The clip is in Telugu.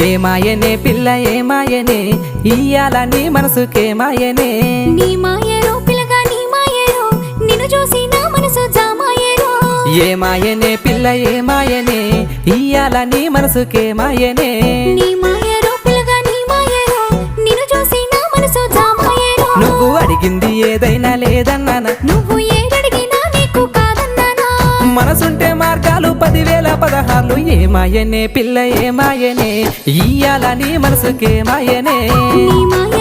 ఏమాయనే పిల్ల ఏమాయనే ఇయ్యాల నీ మనసుకేమాయనే నీ మాయరో పిల్లగా నీ మాయరో నిన్ను చూసి నా మనసు జామాయరో ఏమాయనే పిల్ల ఏమాయనే ఇయ్యాల నీ మనసుకేమాయనే నీ మాయరో పిల్లగా నీ మాయరో నిన్ను చూసి నా మనసు జామాయరో నువ్వు అడిగింది ఏదైనా లేదన్నానా నువ్వు ఏడడిగినా నీకు కాదన్నానా మనసుంటే మార్గాలు 10,000 16 ఏమాయనే పిల్ల ఏమాయనే ఇయ్యాల నీ మనసుకేమాయనే నీ మాయ